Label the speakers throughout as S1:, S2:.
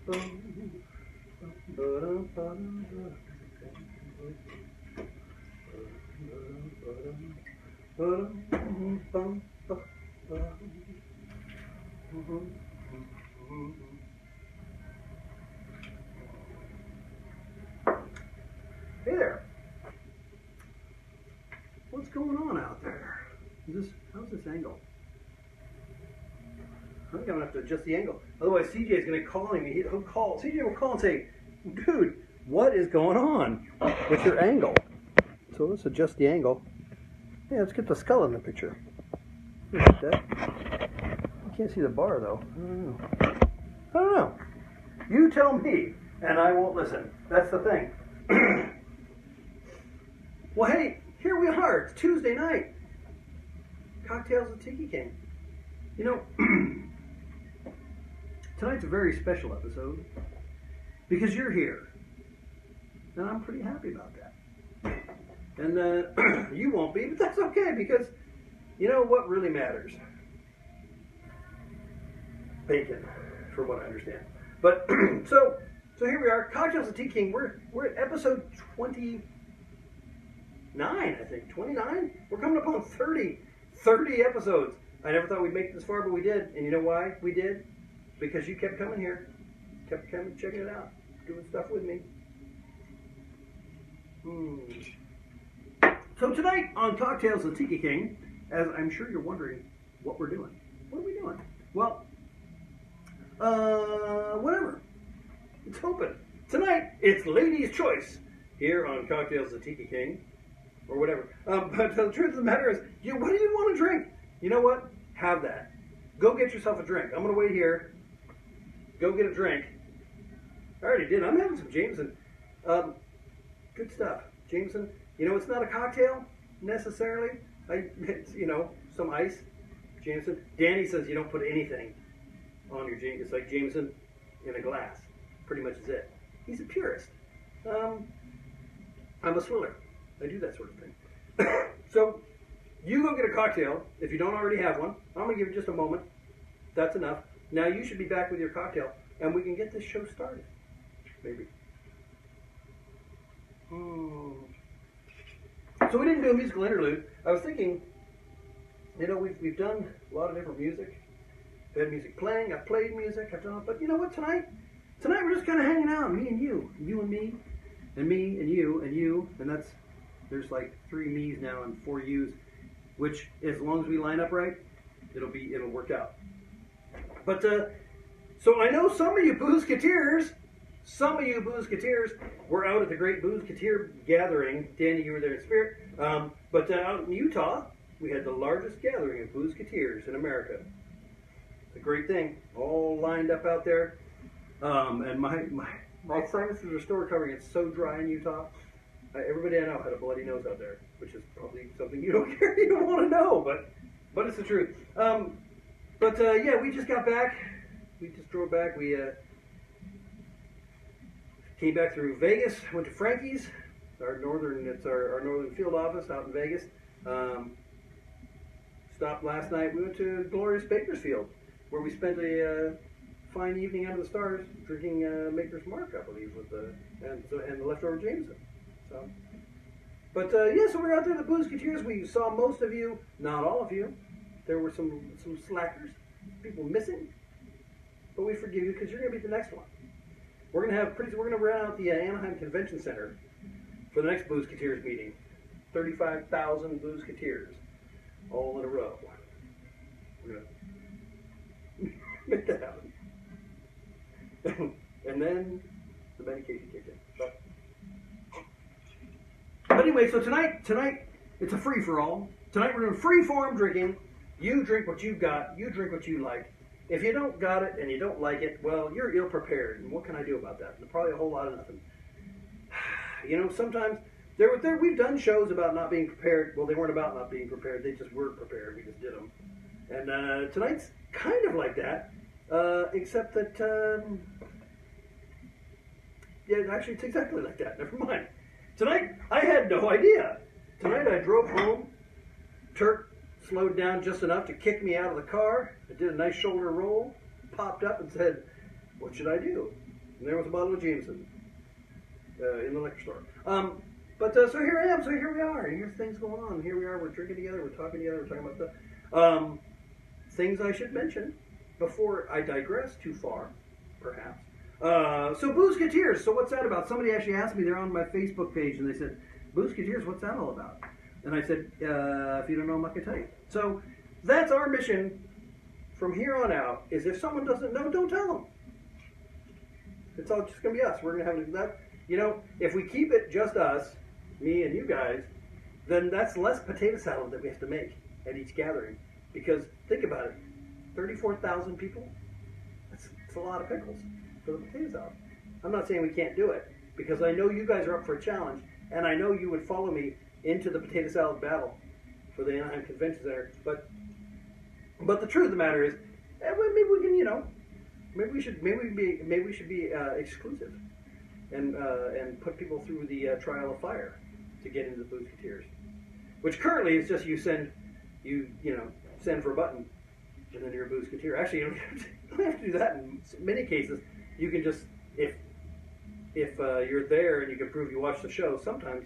S1: Hey there. What's going on out there? How's this angle? I think I'm gonna have to adjust the angle. Otherwise, CJ's gonna call me. He'll call. CJ will call and say, "Dude, what is going on with your angle?" So let's adjust the angle. Yeah, let's get the skull in the picture. Like that. You can't see the bar though. I don't know. You tell me, and I won't listen. That's the thing. Well, hey, here we are. It's Tuesday night. Cocktales with Tiki King. You know, tonight's a very special episode because you're here. And I'm pretty happy about that. And you won't be, but that's okay because you know what really matters? Bacon, from what I understand. But so here we are, Cocktales with Tiki King. We're at episode 29, I think. 29? We're coming up on 30 episodes. I never thought we'd make it this far, but we did. And you know why we did? Because you kept coming here. Kept coming, checking it out. Doing stuff with me. So tonight on Cocktales with Tiki King, as I'm sure you're wondering what we're doing. What are we doing? Well, whatever. It's open. Tonight, it's ladies' choice here on Cocktales with Tiki King. Or whatever. But the truth of the matter is, what do you want to drink? You know what? Have that. Go get yourself a drink. I'm going to wait here. Go get a drink. I already did. I'm having some Jameson. Good stuff. Jameson. You know, it's not a cocktail necessarily. It's, you know, some ice. Jameson. Danny says you don't put anything on your Jameson. It's like Jameson in a glass. Pretty much is it. He's a purist. I'm a swiller. I do that sort of thing. So, you go get a cocktail if you don't already have one. I'm going to give you just a moment. That's enough. Now you should be back with your cocktail, and we can get this show started. Maybe. So we didn't do a musical interlude. I was thinking, you know, we've done a lot of different music. We've had music playing. I've played music. I've done, but you know what? Tonight we're just kind of hanging out. Me and you and me, and me and you, and that's. There's like 3 me's now and 4 you's, which as long as we line up right, it'll work out. But so I know some of you Boozeketeers were out at the great Boozeketeer gathering. Danny, you were there in spirit. But out in Utah, we had the largest gathering of Boozeketeers in America. It's a great thing, all lined up out there. And my sinuses are still recovering. It's so dry in Utah. Everybody I know had a bloody nose out there, which is probably something you don't care, you don't want to know, but it's the truth. Yeah, we just got back. We just drove back. We came back through Vegas. Went to Frankie's, our northern field office out in Vegas. Stopped last night. We went to glorious Bakersfield, where we spent a fine evening under the stars, drinking Maker's Mark, I believe, and the leftover Jameson. So, but yeah, so we're out there at the Boozeketeers. We saw most of you, not all of you. There were some slackers, people missing, but we forgive you because you're going to be the next one. We're going to rent out the Anaheim Convention Center for the next Boozeketeers meeting. 35,000 Boozeketeers, all in a row. We're going to make that happen. And then the medication kicked in. But anyway, so tonight it's a free-for-all. Tonight we're doing free-form drinking. You drink what you've got. You drink what you like. If you don't got it and you don't like it, well, you're ill-prepared. And what can I do about that? Probably a whole lot of nothing. You know, sometimes we've done shows about not being prepared. Well, they weren't about not being prepared. They just weren't prepared. We just did them. And tonight's kind of like that, except that, yeah, actually it's exactly like that. Never mind. Tonight, I had no idea. Tonight I drove home. Turk slowed down just enough to kick me out of the car. I did a nice shoulder roll, popped up and said, what should I do? And there was a bottle of Jameson in the liquor store. So here I am. So here we are. And here's things going on. Here we are. We're drinking together. We're talking together. We're talking about stuff. Things I should mention before I digress too far, perhaps. So Boozeketeers. So what's that about? Somebody actually asked me. They're on my Facebook page, and they said, "Boozeketeers, what's that all about?" And I said, "If you don't know, I'm not gonna tell you." So that's our mission from here on out. Is if someone doesn't know, don't tell them. It's all just gonna be us. We're gonna have that. You know, if we keep it just us, me and you guys, then that's less potato salad that we have to make at each gathering. Because think about it, 34,000 people. That's a lot of pickles for the potato salad. I'm not saying we can't do it, because I know you guys are up for a challenge, and I know you would follow me into the potato salad battle for the Anaheim Convention Center. But the truth of the matter is, maybe we can, you know, maybe we should be exclusive, and put people through the trial of fire to get into the Boozeketeers, which currently is just you send for a button, and then you're a Boozeketeer. Actually, you don't have to do that in many cases. You can just, if you're there and you can prove you watched the show, sometimes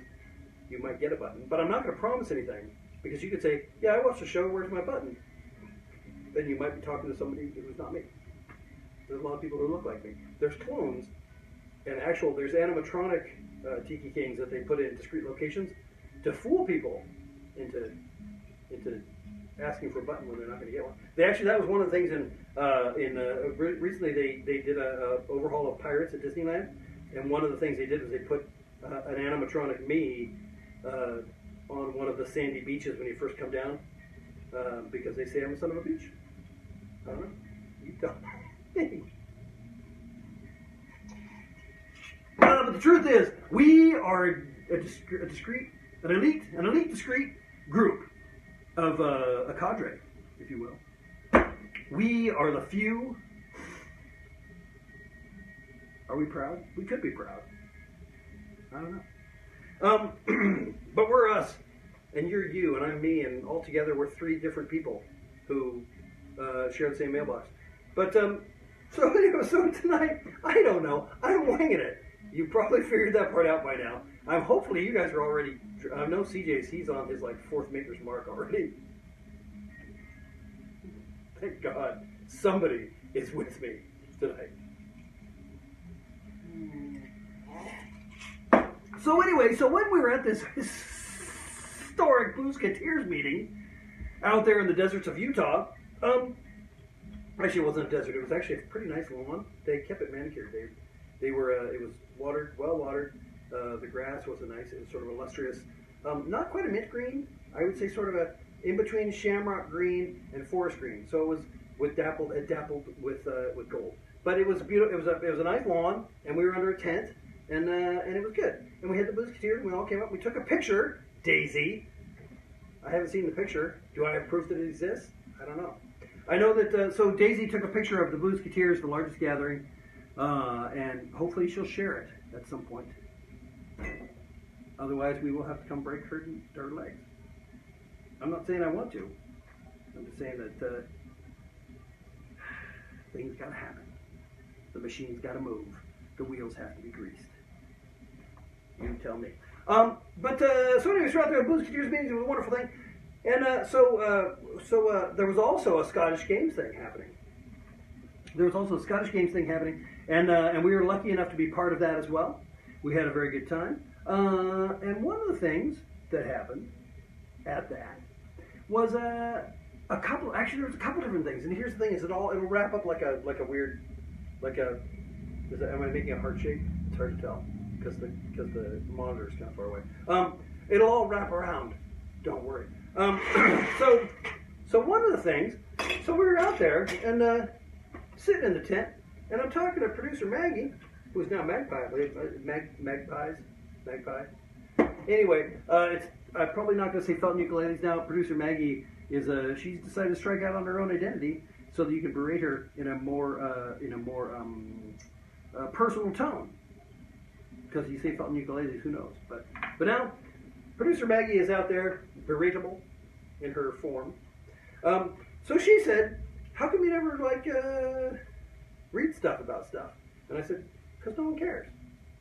S1: you might get a button. But I'm not going to promise anything, because you could say, "Yeah, I watched the show. Where's my button?" Then you might be talking to somebody who's not me. There's a lot of people who look like me. There's clones, and there's animatronic Tiki Kings that they put in discrete locations to fool people into asking for a button when they're not going to get one. That was one of the things recently they did a overhaul of Pirates at Disneyland, and one of the things they did was they put an animatronic me on one of the sandy beaches when you first come down, because they say I'm a son of a beach. I don't know. You don't. But the truth is, we are an elite, discreet group of a cadre, if you will. We are the few. Are we proud? We could be proud. I don't know. But we're us, and you're you, and I'm me, and all together we're three different people who share the same mailbox. But so tonight, I don't know. I'm winging it. You probably figured that part out by now. Hopefully you guys are already. I know CJ's. He's on his fourth Maker's Mark already. Thank God somebody is with me tonight. So anyway, when we were at this historic Boozeketeers meeting out there in the deserts of Utah, actually it wasn't a desert. It was actually a pretty nice lawn. They kept it manicured. They were. It was watered, well watered. The grass was it was sort of a lustrous, not quite a mint green. I would say sort of a in between shamrock green and forest green. So it was dappled with gold. But it was beautiful. It was a nice lawn, and we were under a tent, and it was good. And we had the Boozeketeers, and we all came up. We took a picture. Daisy. I haven't seen the picture. Do I have proof that it exists? I don't know. I know that. So Daisy took a picture of the Boozeketeers, the largest gathering, and hopefully she'll share it at some point. Otherwise, we will have to come break her legs. I'm not saying I want to. I'm just saying that things got to happen. The machine's got to move. The wheels have to be greased. You tell me. So anyways, we're out there at Boozeketeers meetings. It was a wonderful thing. And so there was also a Scottish Games thing happening. And we were lucky enough to be part of that as well. We had a very good time. And one of the things that happened at that was there was a couple different things. And here's the thing: it'll wrap up like a weird, am I making a heart shape? It's hard to tell because the monitor is kind of far away. It'll all wrap around. Don't worry. So one of the things, so we were out there and sitting in the tent, and I'm talking to producer Maggie, who's now Magpie. Magpie. Anyway, I'm probably not going to say Felton Ukuleles now. Producer Maggie she's decided to strike out on her own identity so that you can berate her in a more personal tone. Because you say Felton Ukuleles, who knows? But now, producer Maggie is out there, beratable in her form. So she said, "How come you never read stuff about stuff?" And I said, because no one cares.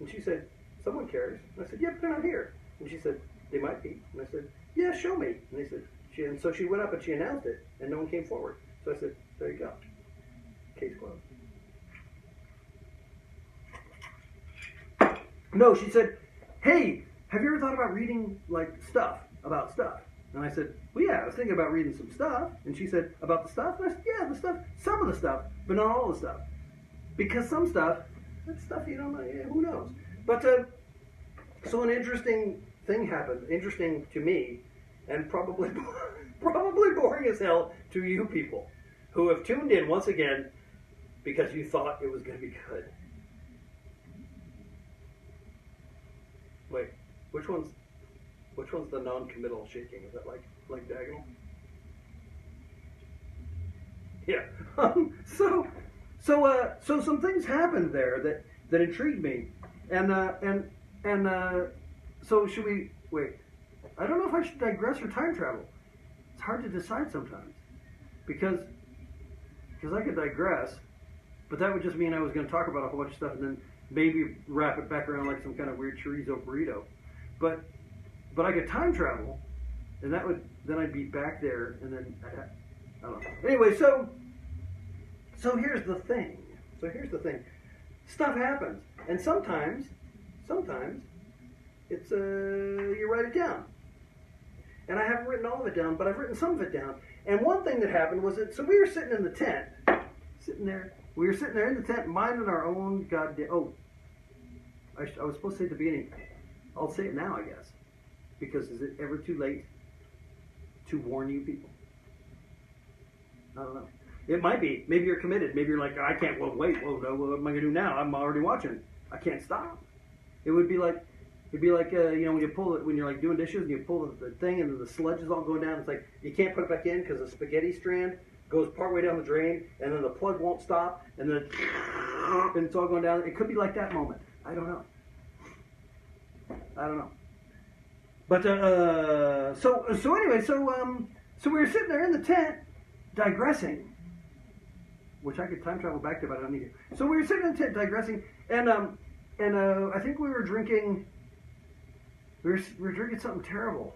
S1: And she said, someone cares. And I said, yeah, but they're not here. And she said, they might be. And I said, yeah, show me. And they said, and so she went up and she announced it, and no one came forward. So I said, there you go. Case closed. No, she said, hey, have you ever thought about reading, like, stuff, about stuff? And I said, well, yeah, I was thinking about reading some stuff. And she said, about the stuff? And I said, yeah, the stuff, some of the stuff, but not all the stuff. Because some stuff, that's stuff you don't know, yeah, who knows? But, so an interesting thing happened, interesting to me, and probably boring as hell to you people, who have tuned in once again because you thought it was going to be good. Wait, which one's the non-committal shaking? Is that like diagonal? Yeah. So some things happened there that intrigued me, and so should we wait? I don't know if I should digress or time travel. It's hard to decide sometimes because I could digress, but that would just mean I was going to talk about a whole bunch of stuff and then maybe wrap it back around like some kind of weird chorizo burrito. But I could time travel, and then I'd be back there, and then I don't know. Anyway, so here's the thing. Stuff happens, and sometimes it's you write it down. And I haven't written all of it down, but I've written some of it down. And one thing that happened was that, so we were sitting in the tent, we were sitting there in the tent, minding our own goddamn, I was supposed to say at the beginning, I'll say it now, I guess, because is it ever too late to warn you people? I don't know. It might be. Maybe you're committed. Maybe you're like, I can't, no, what am I going to do now? I'm already watching. I can't stop. It'd be like, when you pull it, when you're like doing dishes and you pull the thing and then the sludge is all going down. It's like you can't put it back in because the spaghetti strand goes partway down the drain and then the plug won't stop and then it's all going down. It could be like that moment. I don't know. But so anyway, so we were sitting there in the tent, digressing, which I could time travel back to, but I don't need to. So we were sitting in the tent, digressing, and I think we were drinking. We were drinking something terrible.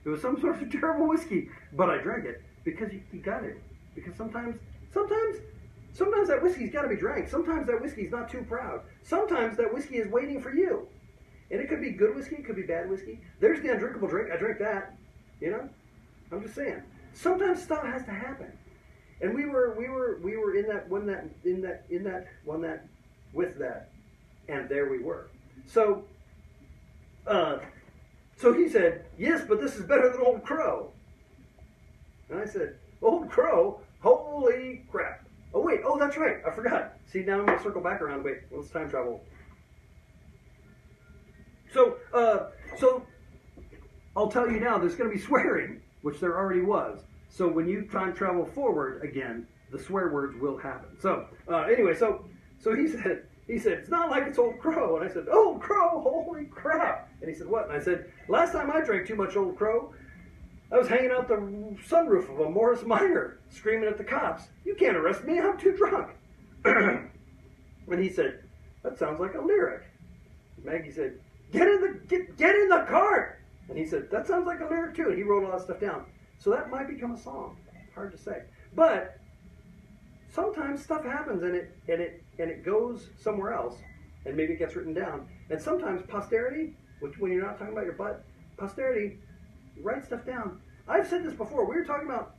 S1: It was some sort of terrible whiskey, but I drank it because you got it. Because sometimes that whiskey's got to be drank. Sometimes that whiskey's not too proud. Sometimes that whiskey is waiting for you. And it could be good whiskey, it could be bad whiskey. There's the undrinkable drink. I drank that. You know, I'm just saying. Sometimes stuff has to happen. And we were in that with that, and there we were. So he said, yes, but this is better than Old Crow. And I said, Old Crow? Holy crap. Oh, wait. Oh, that's right. I forgot. See, now I'm going to circle back around. Wait, let's time travel. So I'll tell you now, there's going to be swearing, which there already was. So when you time travel forward again, the swear words will happen. So anyway, so he said, it's not like it's Old Crow. And I said, Old Crow, holy crap. And he said, what? And I said, last time I drank too much Old Crow, I was hanging out the sunroof of a Morris Minor, screaming at the cops, you can't arrest me, I'm too drunk. And he said, that sounds like a lyric. Maggie said, get in the cart. And he said, that sounds like a lyric too. And he wrote all that stuff down. So that might become a song. Hard to say. But sometimes stuff happens and it goes somewhere else, and maybe it gets written down. And sometimes posterity, which when you're not talking about your butt, posterity, write stuff down. I've said this before. We were talking about.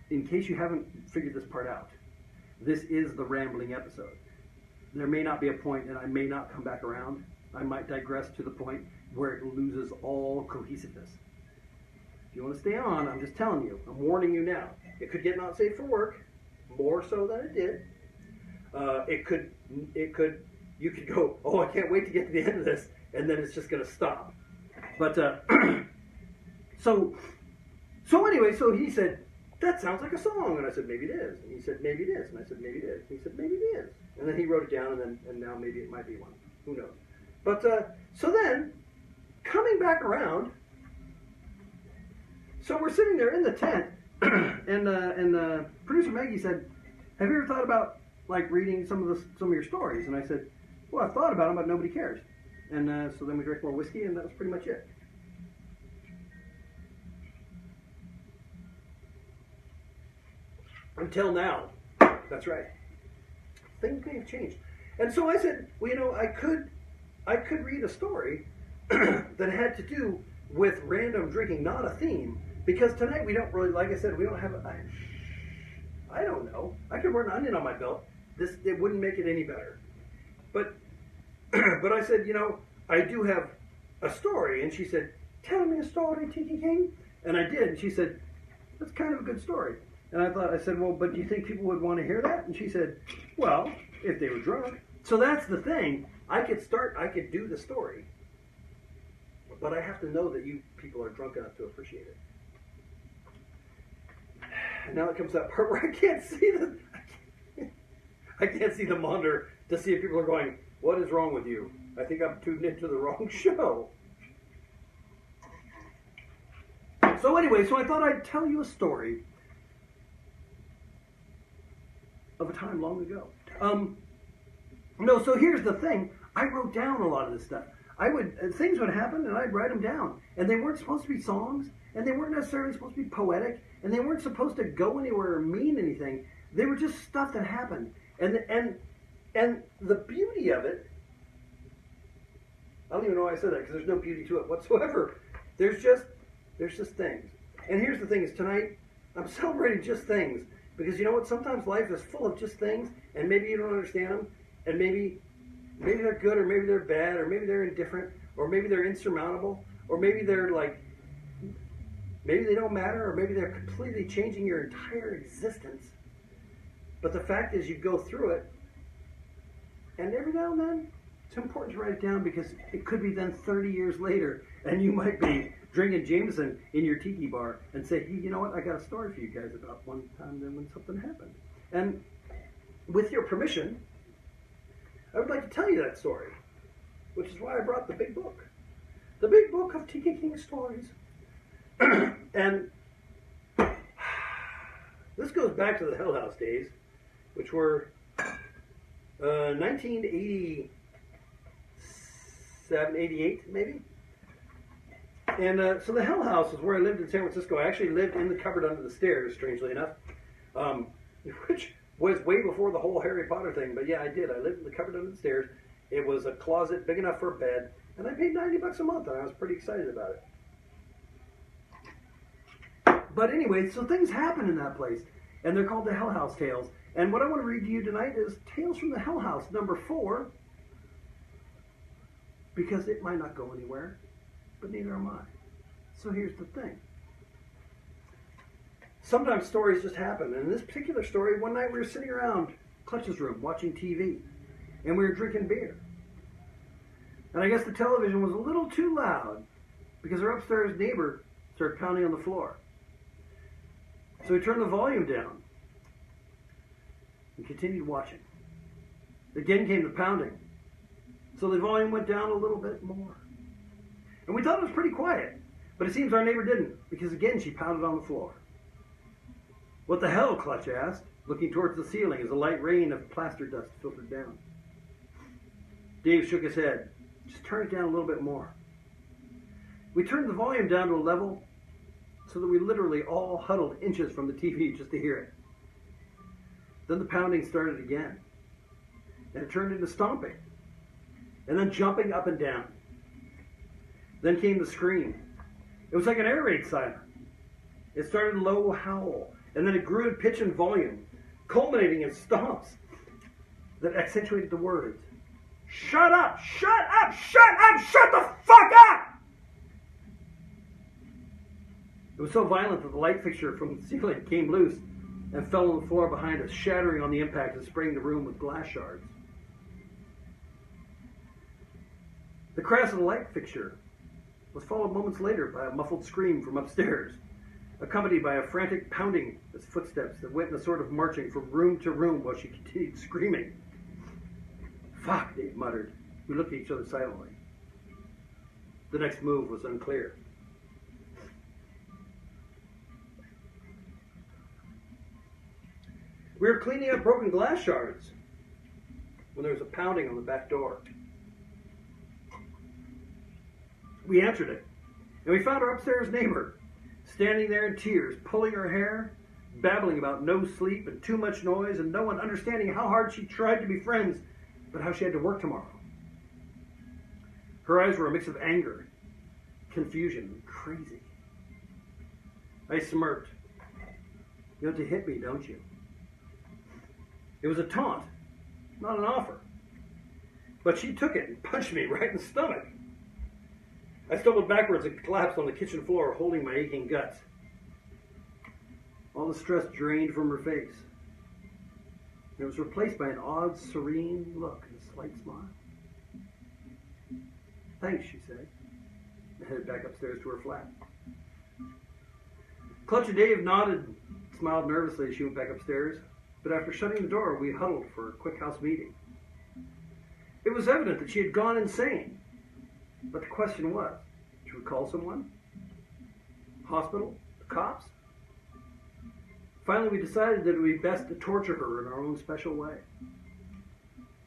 S1: In case you haven't figured this part out, this is the rambling episode. There may not be a point, and I may not come back around. I might digress to the point where it loses all cohesiveness. If you want to stay on, I'm just telling you. I'm warning you now. It could get not safe for work, more so than it did. You could go, oh, I can't wait to get to the end of this, and then it's just going to stop. But, so anyway, so he said, that sounds like a song. And I said, maybe it is. And he said, maybe it is. And I said, maybe it is. And he said, maybe it is. And then he wrote it down, and now maybe it might be one. Who knows? But, so then, coming back around, so we're sitting there in the tent, and producer Maggie said, have you ever thought about like reading some of your stories. And I said, well, I thought about them, but nobody cares. And so then we drank more whiskey, and that was pretty much it. Until now. That's right. Things may have changed. And so I said, well, you know, I could read a story that had to do with random drinking, not a theme. Because tonight we don't really, like I said, we don't have I don't know. I could wear an onion on my belt. It wouldn't make it any better. But I said, you know, I do have a story. And she said, tell me a story, Tiki King. And I did. And she said, that's kind of a good story. And I said, well, but do you think people would want to hear that? And she said, well, if they were drunk. So that's the thing. I could do the story. But I have to know that you people are drunk enough to appreciate it. And now it comes that part where I can't see the monitor to see if people are going, what is wrong with you? I think I'm tuned into the wrong show. So anyway, I thought I'd tell you a story of a time long ago. No, so here's the thing. I wrote down a lot of this stuff. Things would happen and I'd write them down. And they weren't supposed to be songs, and they weren't necessarily supposed to be poetic, and they weren't supposed to go anywhere or mean anything. They were just stuff that happened. And the beauty of it, I don't even know why I said that, because there's no beauty to it whatsoever. There's just things. And here's the thing, is tonight, I'm celebrating just things. Because you know what? Sometimes life is full of just things, and maybe you don't understand them, and maybe they're good, or maybe they're bad, or maybe they're indifferent, or maybe they're insurmountable, or maybe they're like, maybe they don't matter, or maybe they're completely changing your entire existence. But the fact is, you go through it, and every now and then, it's important to write it down, because it could be then 30 years later, and you might be drinking Jameson in your tiki bar and say, hey, you know what, I got a story for you guys about one time then when something happened. And with your permission, I would like to tell you that story, which is why I brought the big book. The big book of Tiki King stories. And this goes back to the Hell House days, which were 1987, 88 maybe. And so the Hell House is where I lived in San Francisco. I actually lived in the cupboard under the stairs, strangely enough, which was way before the whole Harry Potter thing. But yeah, I did. I lived in the cupboard under the stairs. It was a closet big enough for a bed, and I paid $90 a month, and I was pretty excited about it. But anyway, so things happen in that place, and they're called the Hell House Tales. And what I want to read to you tonight is Tales from the Hell House, number 4, because it might not go anywhere, but neither am I. So here's the thing. Sometimes stories just happen. And in this particular story, one night we were sitting around Clutch's room watching TV, and we were drinking beer. And I guess the television was a little too loud because our upstairs neighbor started pounding on the floor. So we turned the volume down and continued watching. Again came the pounding. So the volume went down a little bit more. And we thought it was pretty quiet, but it seems our neighbor didn't, because again she pounded on the floor. What the hell, Clutch asked, looking towards the ceiling as a light rain of plaster dust filtered down. Dave shook his head. Just turn it down a little bit more. We turned the volume down to a level so that we literally all huddled inches from the TV just to hear it. Then the pounding started again, and it turned into stomping, and then jumping up and down. Then came the scream. It was like an air raid siren. It started low howl, and then it grew in pitch and volume, culminating in stomps that accentuated the words. Shut up! Shut up! Shut up! Shut the fuck up! It was so violent that the light fixture from the ceiling came loose and fell on the floor behind us, shattering on the impact and spraying the room with glass shards. The crash of the light fixture was followed moments later by a muffled scream from upstairs, accompanied by a frantic pounding as footsteps that went in a sort of marching from room to room while she continued screaming. Fuck, Dave muttered. We looked at each other silently. The next move was unclear. We were cleaning up broken glass shards when there was a pounding on the back door. We answered it, and we found our upstairs neighbor, standing there in tears, pulling her hair, babbling about no sleep and too much noise, and no one understanding how hard she tried to be friends, but how she had to work tomorrow. Her eyes were a mix of anger, confusion, and crazy. I smirked. You have to hit me, don't you? It was a taunt, not an offer. But she took it and punched me right in the stomach. I stumbled backwards and collapsed on the kitchen floor, holding my aching guts. All the stress drained from her face. It was replaced by an odd, serene look and a slight smile. Thanks, she said, and headed back upstairs to her flat. Clutch and Dave nodded and smiled nervously as she went back upstairs, but after shutting the door, we huddled for a quick house meeting. It was evident that she had gone insane, but the question was, should we call someone? Hospital? The cops? Finally, we decided that it would be best to torture her in our own special way.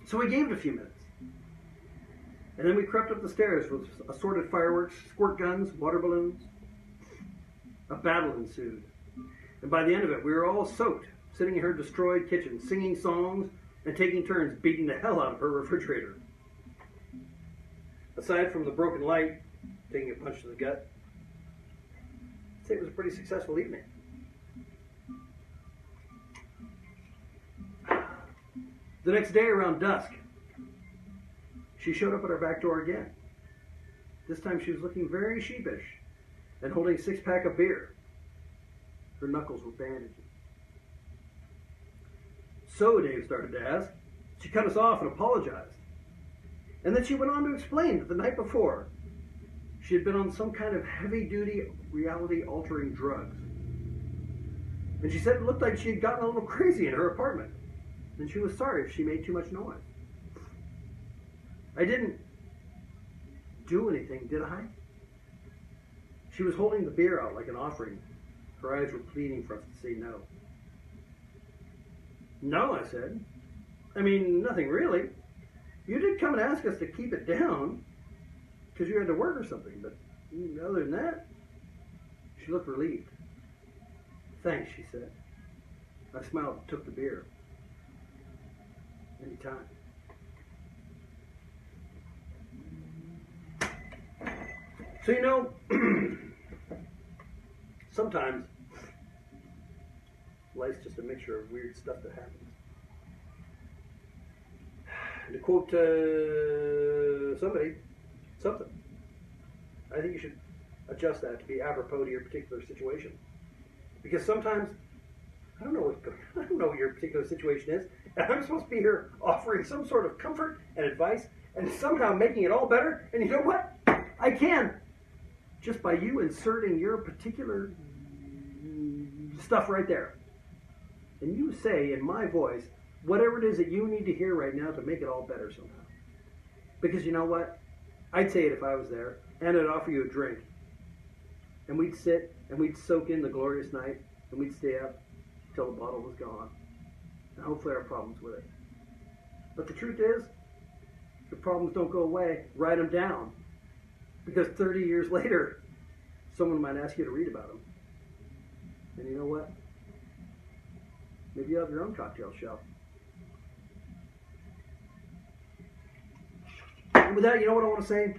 S1: So we gave it a few minutes. And then we crept up the stairs with assorted fireworks, squirt guns, water balloons. A battle ensued. And by the end of it, we were all soaked, sitting in her destroyed kitchen, singing songs and taking turns beating the hell out of her refrigerator. Aside from the broken light, taking a punch to the gut, I'd say it was a pretty successful evening. The next day around dusk, she showed up at our back door again. This time she was looking very sheepish and holding a six-pack of beer. Her knuckles were bandaged. So, Dave started to ask. She cut us off and apologized. And then she went on to explain that the night before, she had been on some kind of heavy-duty, reality-altering drugs. And she said it looked like she had gotten a little crazy in her apartment. And she was sorry if she made too much noise. I didn't do anything, did I? She was holding the beer out like an offering. Her eyes were pleading for us to say no. No, I said. I mean, nothing really. You did come and ask us to keep it down because you had to work or something, but other than that, she looked relieved. Thanks, she said. I smiled and took the beer. Anytime. So, you know, sometimes life's just a mixture of weird stuff that happens. And to quote something, I think you should adjust that to be apropos to your particular situation. Because sometimes, I don't know what your particular situation is, and I'm supposed to be here offering some sort of comfort and advice, and somehow making it all better, and you know what? I can! Just by you inserting your particular stuff right there. And you say in my voice whatever it is that you need to hear right now to make it all better somehow. Because you know what? I'd say it if I was there, and I'd offer you a drink. And we'd sit and we'd soak in the glorious night, and we'd stay up till the bottle was gone. And hopefully our problems with it. But the truth is, the problems don't go away. Write them down. Because 30 years later, someone might ask you to read about them. And you know what? Maybe you have your own cocktail shelf. And with that, you know what I want to say?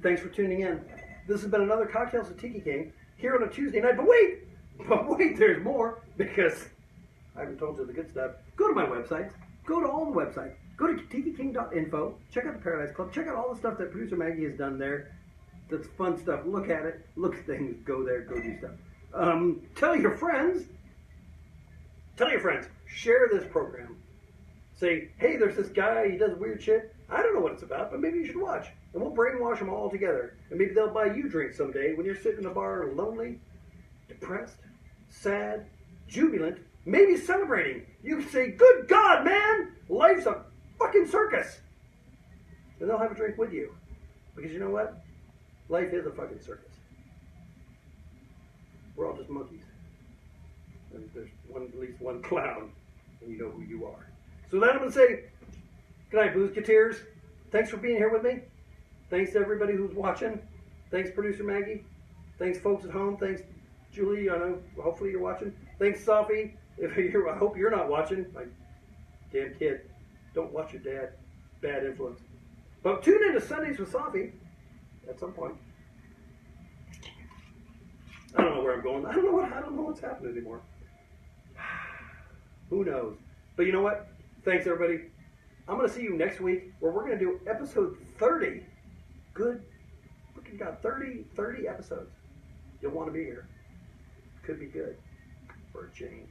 S1: Thanks for tuning in. This has been another Cocktales with Tiki King here on a Tuesday night. But wait, there's more, because I haven't told you the good stuff. Go to my websites. Go to all the websites. Go to tikiking.info. Check out the Paradise Club. Check out all the stuff that producer Maggie has done there. That's fun stuff. Look at it. Look at things. Go there. Go do stuff. Tell your friends. Tell your friends. Share this program. Say, hey, there's this guy. He does weird shit. I don't know what it's about, but maybe you should watch. And we'll brainwash them all together. And maybe they'll buy you drinks someday when you're sitting in a bar lonely, depressed, sad, jubilant, maybe celebrating. You can say, good God, man, life's a fucking circus. And they'll have a drink with you. Because you know what? Life is a fucking circus. We're all just monkeys. And there's at least one clown, and you know who you are. So then I'm going to say, Good night, Boozeketeers. Thanks for being here with me. Thanks to everybody who's watching. Thanks, Producer Maggie. Thanks, folks at home. Thanks, Julie. I know. Hopefully you're watching. Thanks, Sophie. I hope you're not watching. Like, damn kid. Don't watch your dad. Bad influence. But tune in to Sundays with Sophie at some point. I don't know where I'm going. I don't know what's happening anymore. Who knows? But you know what? Thanks, everybody. I'm going to see you next week where we're going to do episode 30. Good. Freaking got 30 episodes. You'll want to be here. Could be good for a change.